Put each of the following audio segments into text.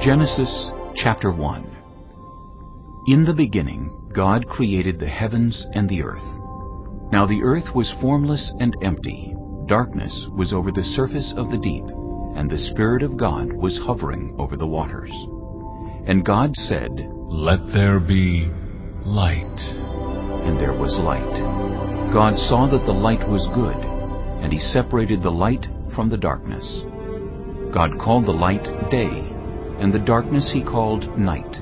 Genesis chapter 1. In the beginning, God created the heavens and the earth. Now the earth was formless and empty. Darkness was over the surface of the deep, and the Spirit of God was hovering over the waters. And God said, "Let there be light." And there was light. God saw that the light was good, and He separated the light from the darkness. God called the light day, and the darkness He called night.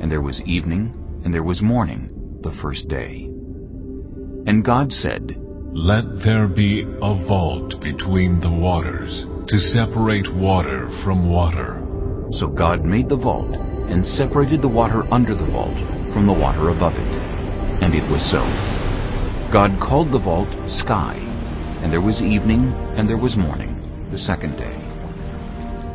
And there was evening, and there was morning, the first day. And God said, "Let there be a vault between the waters, to separate water from water." So God made the vault, and separated the water under the vault from the water above it. And it was so. God called the vault sky, and there was evening, and there was morning, the second day.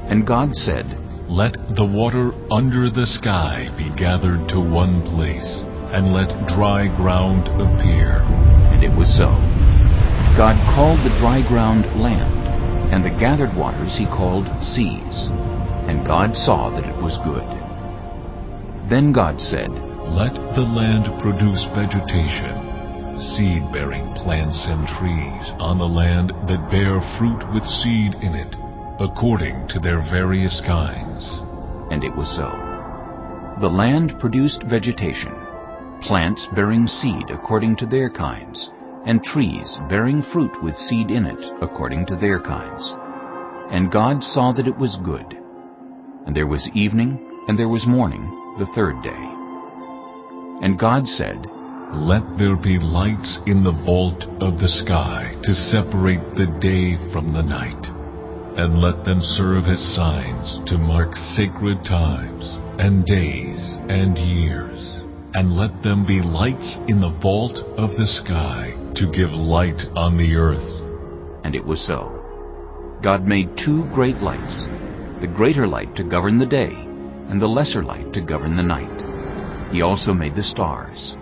And God said, "Let the water under the sky be gathered to one place, and let dry ground appear." And it was so. God called the dry ground land, and the gathered waters He called seas. And God saw that it was good. Then God said, "Let the land produce vegetation, seed-bearing plants and trees on the land that bear fruit with seed in it, according to their various kinds." And it was so. The land produced vegetation, plants bearing seed according to their kinds, and trees bearing fruit with seed in it according to their kinds. And God saw that it was good. And there was evening, and there was morning, the third day. And God said, "Let there be lights in the vault of the sky to separate the day from the night, and let them serve as signs to mark sacred times and days and years. And let them be lights in the vault of the sky to give light on the earth." And it was so. God made two great lights, the greater light to govern the day, and the lesser light to govern the night. He also made the stars.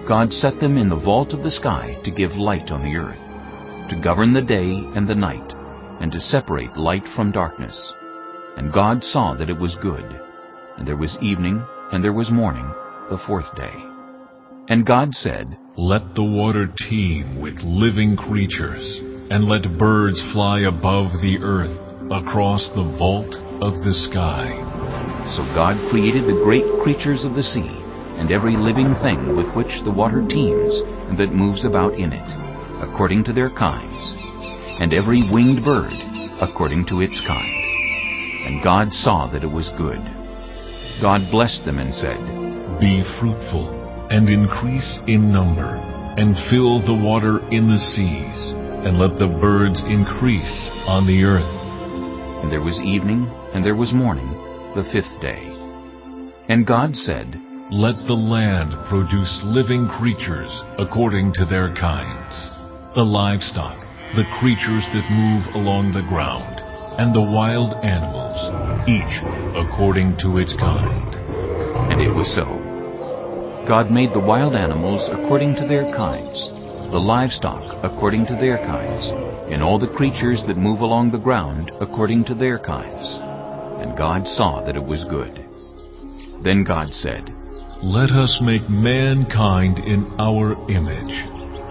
God set them in the vault of the sky to give light on the earth, to govern the day and the night, and to separate light from darkness. And God saw that it was good. And there was evening, and there was morning, the fourth day. And God said, "Let the water teem with living creatures, and let birds fly above the earth across the vault of the sky." So God created the great creatures of the sea, and every living thing with which the water teems, and that moves about in it, according to their kinds, and every winged bird, according to its kind. And God saw that it was good. God blessed them and said, "Be fruitful, and increase in number, and fill the water in the seas, and let the birds increase on the earth." And there was evening, and there was morning, the fifth day. And God said, "Let the land produce living creatures according to their kinds, the livestock, the creatures that move along the ground, and the wild animals, each according to its kind." And it was so. God made the wild animals according to their kinds, the livestock according to their kinds, and all the creatures that move along the ground according to their kinds. And God saw that it was good. Then God said, "Let us make mankind in our image,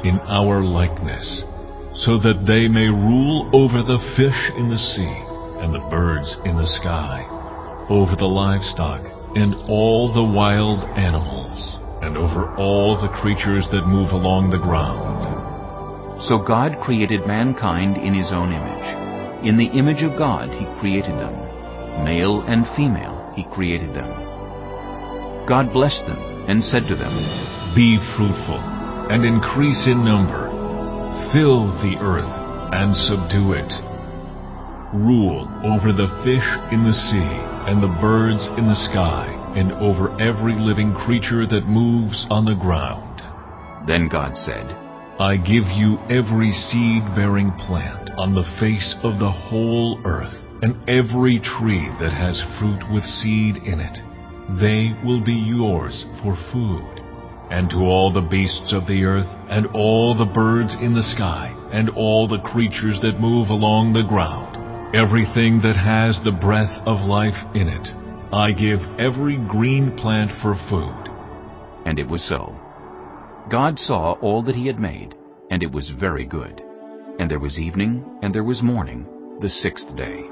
in our likeness, so that they may rule over the fish in the sea, and the birds in the sky, over the livestock, and all the wild animals, and over all the creatures that move along the ground." So God created mankind in His own image. In the image of God He created them. Male and female He created them. God blessed them and said to them, "Be fruitful, and increase in number. Fill the earth and subdue it. Rule over the fish in the sea, and the birds in the sky, and over every living creature that moves on the ground." Then God said, "I give you every seed-bearing plant on the face of the whole earth, and every tree that has fruit with seed in it. They will be yours for food. And to all the beasts of the earth, and all the birds in the sky, and all the creatures that move along the ground, everything that has the breath of life in it, I give every green plant for food." And it was so. God saw all that he had made, and it was very good. And there was evening, and there was morning, the sixth day.